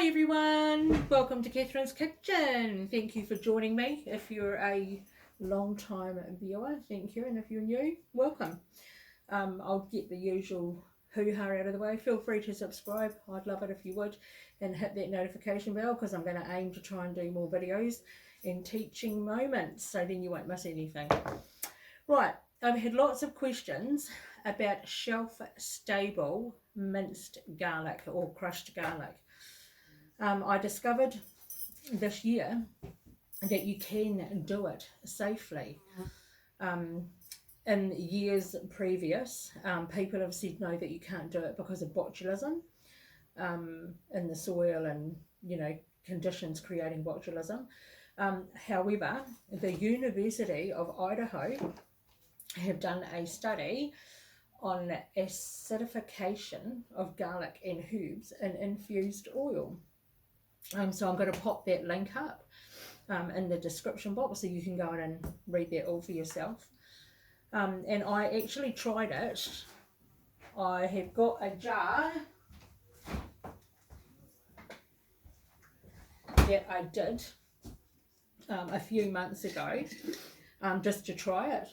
Hi everyone, welcome to Catherine's Kitchen. Thank you for joining me. If you're a long time viewer, thank you, and if you're new, welcome. I'll get the usual hoo-ha out of the way. Feel free to subscribe, I'd love it if you would, and hit that notification bell because I'm going to aim to try and do more videos and teaching moments so then you won't miss anything. Right, I've had lots of questions about shelf stable minced garlic or crushed garlic. I discovered this year that you can do it safely. In years previous, people have said no, that you can't do it because of botulism in the soil and, you know, conditions creating botulism. However, the University of Idaho have done a study on acidification of garlic and herbs in infused oil. So I'm going to pop that link up in the description box so you can go in and read that all for yourself. And I actually tried it. I have got a jar that I did a few months ago just to try it.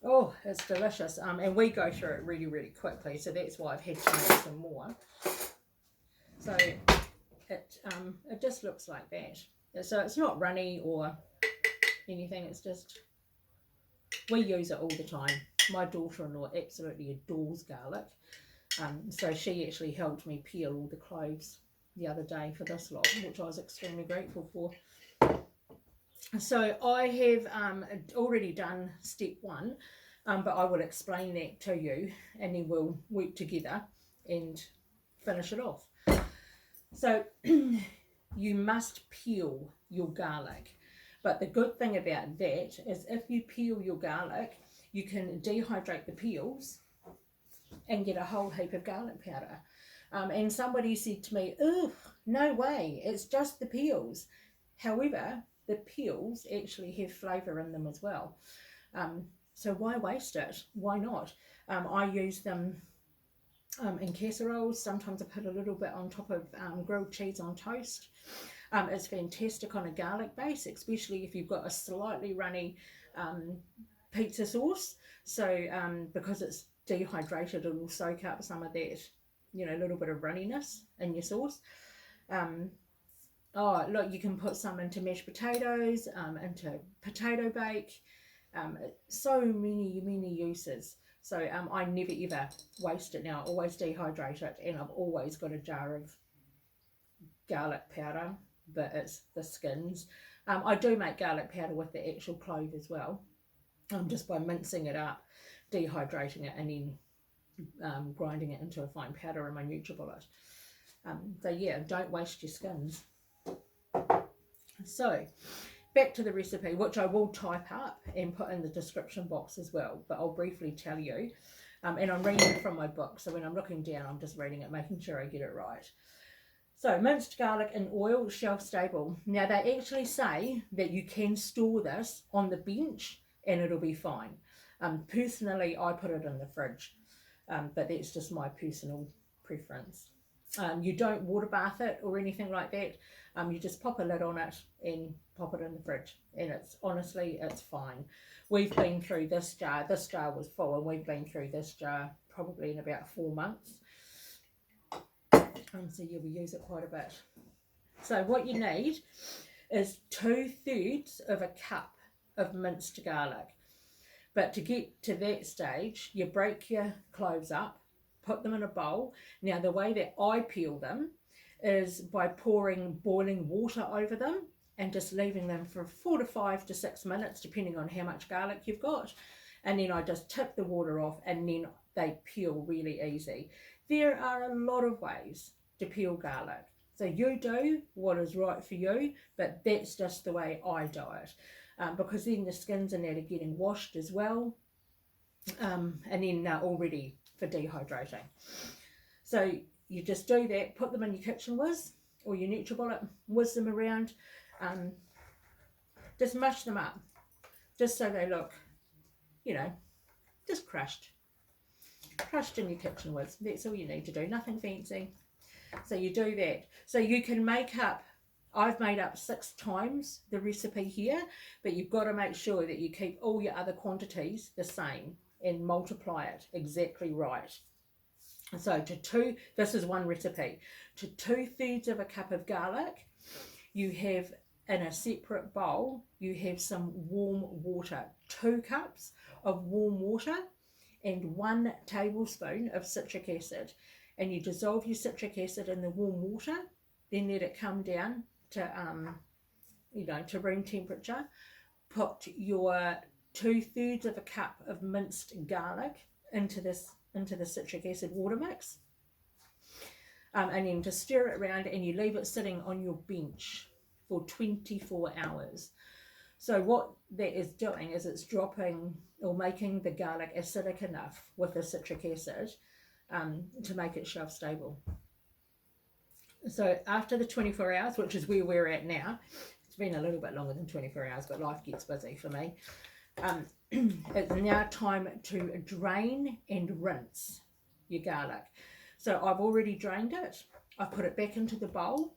Oh, it's delicious. And we go through it really, really quickly, so that's why I've had to make some more. So it just looks like that. So it's not runny or anything, it's just, we use it all the time. My daughter-in-law absolutely adores garlic. So she actually helped me peel all the cloves the other day for this lot, which I was extremely grateful for. So I have already done step one, but I will explain that to you and then we'll work together and finish it off. So you must peel your garlic, but the good thing about that is if you peel your garlic, you can dehydrate the peels and get a whole heap of garlic powder. And somebody said to me, "Ugh, no way, it's just the peels." However, the peels actually have flavour in them as well. So why waste it? Why not? I use them in casseroles. Sometimes I put a little bit on top of grilled cheese on toast. It's fantastic on a garlic base, especially if you've got a slightly runny pizza sauce. So because it's dehydrated, it will soak up some of that, you know, little bit of runniness in your sauce. Oh, look, you can put some into mashed potatoes, into potato bake. So many uses. So I never ever waste it now. I always dehydrate it, and I've always got a jar of garlic powder, but it's the skins. I do make garlic powder with the actual clove as well, just by mincing it up, dehydrating it, and then grinding it into a fine powder in my NutriBullet. So yeah, don't waste your skins. So back to the recipe, which I will type up and put in the description box as well, but I'll briefly tell you. And I'm reading it from my book, so when I'm looking down, I'm just reading it, making sure I get it right. So minced garlic in oil, shelf stable. Now they actually say that you can store this on the bench and it'll be fine. Personally, I put it in the fridge, but that's just my personal preference. You don't water bath it or anything like that. You just pop a lid on it and pop it in the fridge, and it's honestly, it's fine. We've been through this jar was full, and we've been through this jar probably in about 4 months. So yeah, we use it quite a bit. So what you need is 2/3 of a cup of minced garlic. But to get to that stage, you break your cloves up, put them in a bowl. Now the way that I peel them is by pouring boiling water over them and just leaving them for 4 to 5 to 6 minutes, depending on how much garlic you've got. And then I just tip the water off, and then they peel really easy. There are a lot of ways to peel garlic. So you do what is right for you, but that's just the way I do it. Because then the skins in that are getting washed as well. And then they're all ready for dehydrating. So you just do that, put them in your kitchen whiz or your NutriBullet, whiz them around, just mush them up, just so they look, you know, just crushed in your kitchen whiz. That's all you need to do, nothing fancy. So you do that. So you can make up, I've made up 6 times the recipe here, but you've got to make sure that you keep all your other quantities the same and multiply it exactly right. So this is one recipe. To 2/3 of a cup of garlic, you have in a separate bowl, you have some warm water, 2 cups of warm water and 1 tablespoon of citric acid. And you dissolve your citric acid in the warm water, then let it come down to, to room temperature. Put your 2/3 of a cup of minced garlic into the citric acid water mix. And then just stir it around and you leave it sitting on your bench for 24 hours. So what that is doing is it's dropping or making the garlic acidic enough with the citric acid to make it shelf stable. So after the 24 hours, which is where we're at now, it's been a little bit longer than 24 hours, but life gets busy for me. It's now time to drain and rinse your garlic. So I've already drained it. I put it back into the bowl.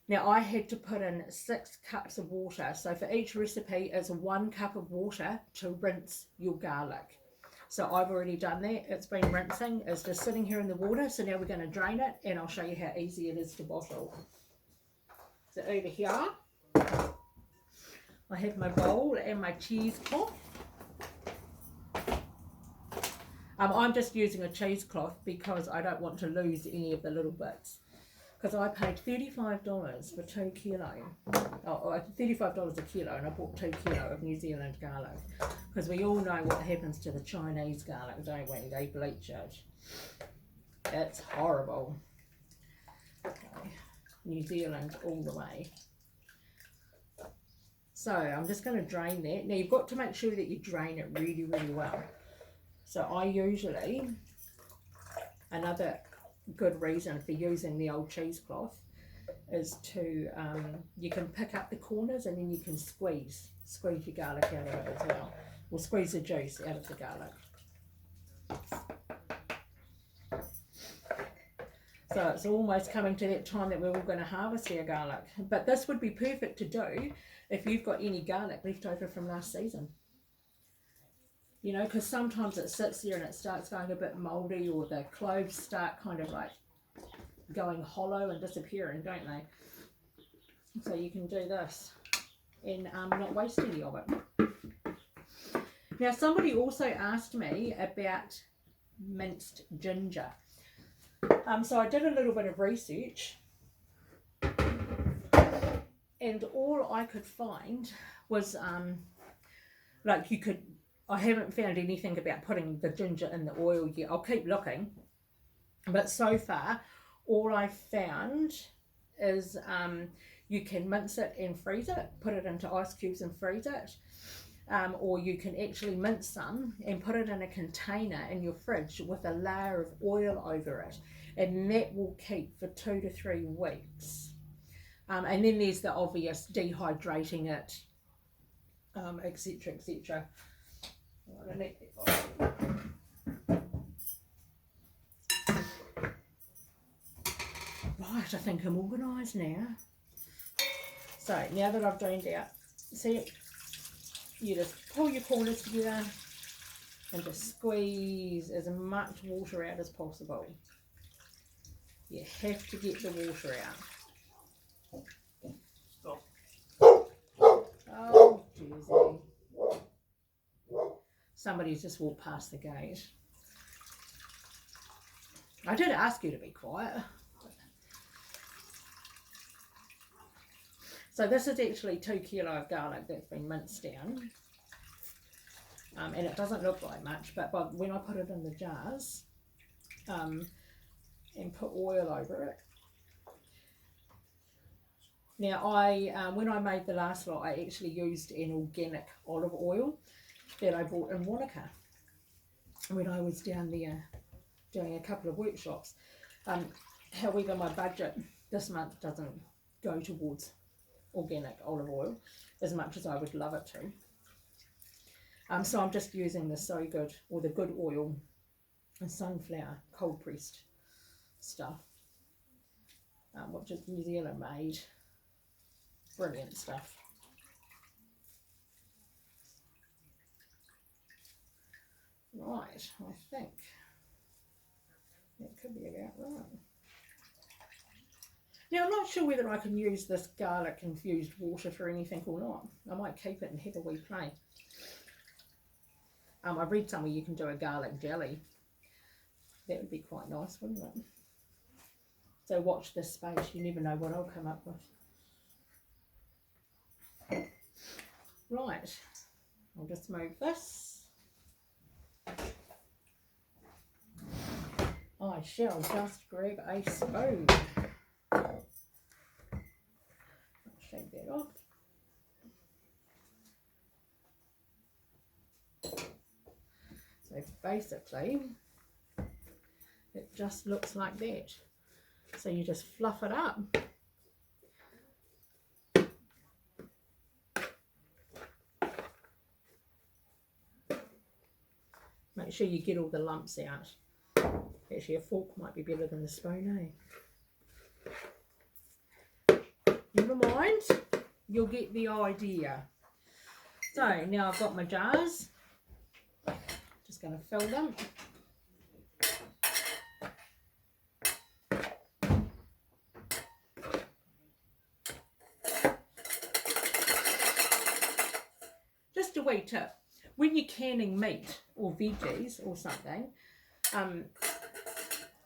Now I had to put in 6 cups of water. So for each recipe, it's 1 cup of water to rinse your garlic. So I've already done that. It's been rinsing. It's just sitting here in the water. So now we're going to drain it and I'll show you how easy it is to bottle. So over here, I have my bowl and my cheesecloth. I'm just using a cheesecloth because I don't want to lose any of the little bits. Because I paid $35 for 2 kilo. Oh, $35 a kilo, and I bought 2 kilo of New Zealand garlic. Because we all know what happens to the Chinese garlic, don't we? They bleach it. It's horrible. Okay. New Zealand all the way. So I'm just going to drain that. Now you've got to make sure that you drain it really, really well. So I usually, another good reason for using the old cheesecloth is to, you can pick up the corners and then you can squeeze your garlic out of it as well. Or squeeze the juice out of the garlic. So it's almost coming to that time that we're all going to harvest our garlic. But this would be perfect to do if you've got any garlic left over from last season. You know, because sometimes it sits there and it starts going a bit mouldy, or the cloves start kind of like going hollow and disappearing, don't they? So you can do this and not waste any of it. Now somebody also asked me about minced ginger. So I did a little bit of research and all I could find was I haven't found anything about putting the ginger in the oil yet. I'll keep looking, but so far all I found is you can mince it and freeze it, put it into ice cubes and freeze it, or you can actually mince some and put it in a container in your fridge with a layer of oil over it, and that will keep for 2 to 3 weeks. And then there's the obvious dehydrating it, etc, etc. Right, I think I'm organised now. So now that I've drained out, see, you just pull your corners together and just squeeze as much water out as possible. You have to get the water out. Oh, Jersey. Somebody's just walked past the gate. I did ask you to be quiet. So this is actually 2 kilo of garlic that's been minced down. And it doesn't look like much, but when I put it in the jars and put oil over it. Now when I made the last lot, I actually used an organic olive oil that I bought in Wanaka when I was down there doing a couple of workshops. However, my budget this month doesn't go towards organic olive oil as much as I would love it to. So I'm just using the So Good, or the Good Oil, sunflower cold pressed stuff, which is New Zealand made. Brilliant stuff. Right, I think that could be about right. Now, I'm not sure whether I can use this garlic infused water for anything or not. I might keep it and have a wee play. I read somewhere you can do a garlic jelly. That would be quite nice, wouldn't it? So watch this space. You never know what I'll come up with. Right, I'll just move this. I shall just grab a spoon. Shake that off. So basically, it just looks like that. So you just fluff it up. Make sure you get all the lumps out. Actually, a fork might be better than the spoon, eh? Never mind, you'll get the idea. So now I've got my jars. Just going to fill them. Just a wee tip. When you're canning meat or veggies or something,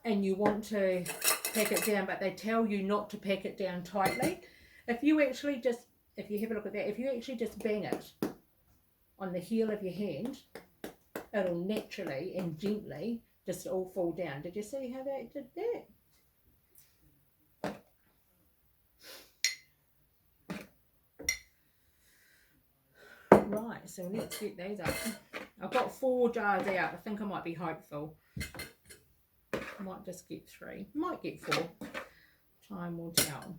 and you want to pack it down, but they tell you not to pack it down tightly, if you have a look at that, if you actually just bang it on the heel of your hand, it'll naturally and gently just all fall down. Did you see how that did that? Right, so let's get these up. I've got 4 jars out. I think I might be hopeful. I might just get 3. Might get 4. Time will tell.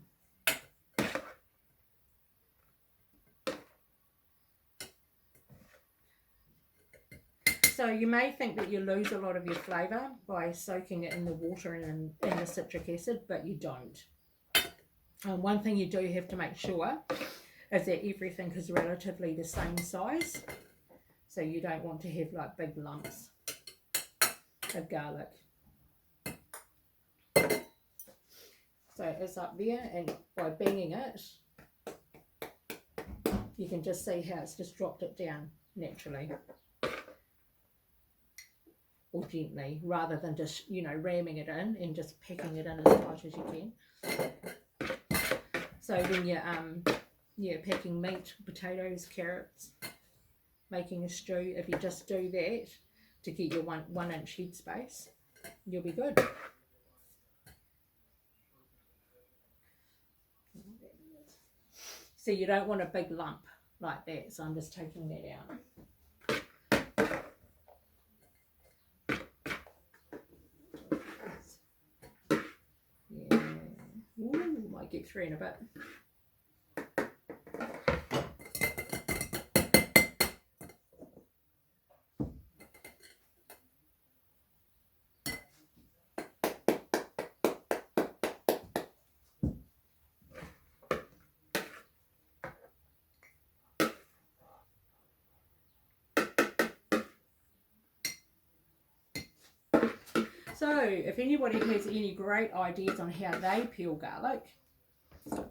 So you may think that you lose a lot of your flavour by soaking it in the water and in the citric acid, but you don't. One thing you do have to make sure is that everything is relatively the same size. So you don't want to have like big lumps of garlic. So it's up there, and by banging it, you can just see how it's just dropped it down naturally. Or gently, rather than just, you know, ramming it in and just packing it in as tight as you can. So when you're packing meat, potatoes, carrots, making a stew, if you just do that to get your 1 inch head space, you'll be good. So you don't want a big lump like that, so I'm just taking that out. Ooh, might get 3 in a bit. So, if anybody has any great ideas on how they peel garlic,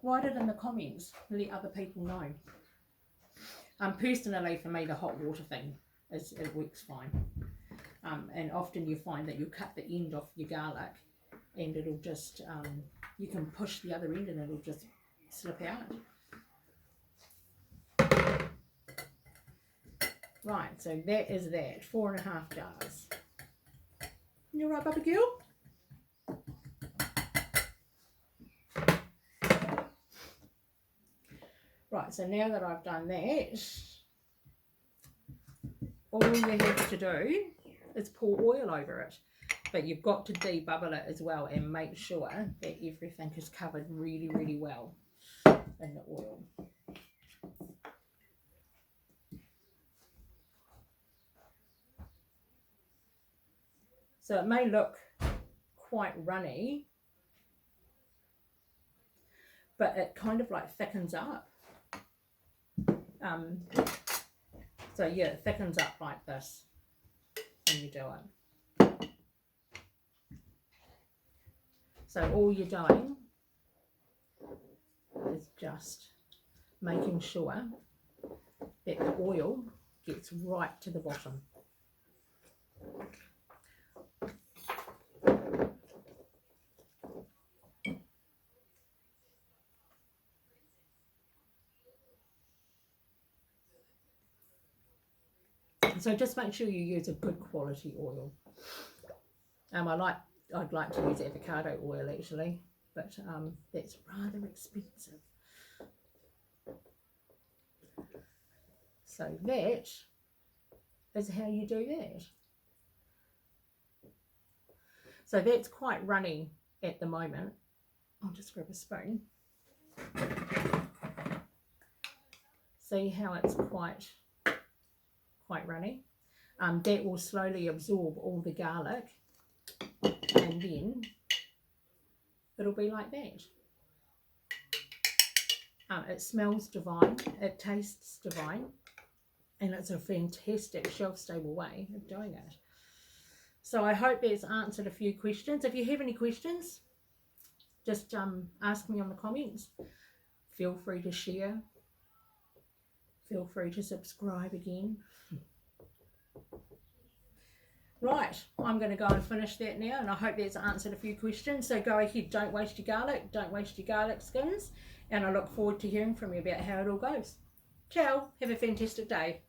write it in the comments. Let other people know. Personally, for me, the hot water thing, it works fine. And often you find that you cut the end off your garlic and it'll just, you can push the other end and it'll just slip out. Right, so that is that, 4.5 jars. You all right, Bubba girl? Right, so now that I've done that, all you have to do is pour oil over it. But you've got to debubble it as well and make sure that everything is covered really, really well in the oil. So it may look quite runny, but it kind of like thickens up. So yeah, it thickens up like this when you do it. So all you're doing is just making sure that the oil gets right to the bottom. So just make sure you use a good quality oil. I'd like to use avocado oil actually, but that's rather expensive. So that is how you do that. So that's quite runny at the moment. I'll just grab a spoon. See how it's quite runny? That will slowly absorb all the garlic, and then it'll be like that. It smells divine, it tastes divine, and it's a fantastic shelf-stable way of doing it. So I hope that's answered a few questions. If you have any questions, just ask me on the comments. Feel free to share. Feel free to subscribe again. Right, I'm going to go and finish that now, and I hope that's answered a few questions. So go ahead, don't waste your garlic, don't waste your garlic skins, and I look forward to hearing from you about how it all goes. Ciao, have a fantastic day.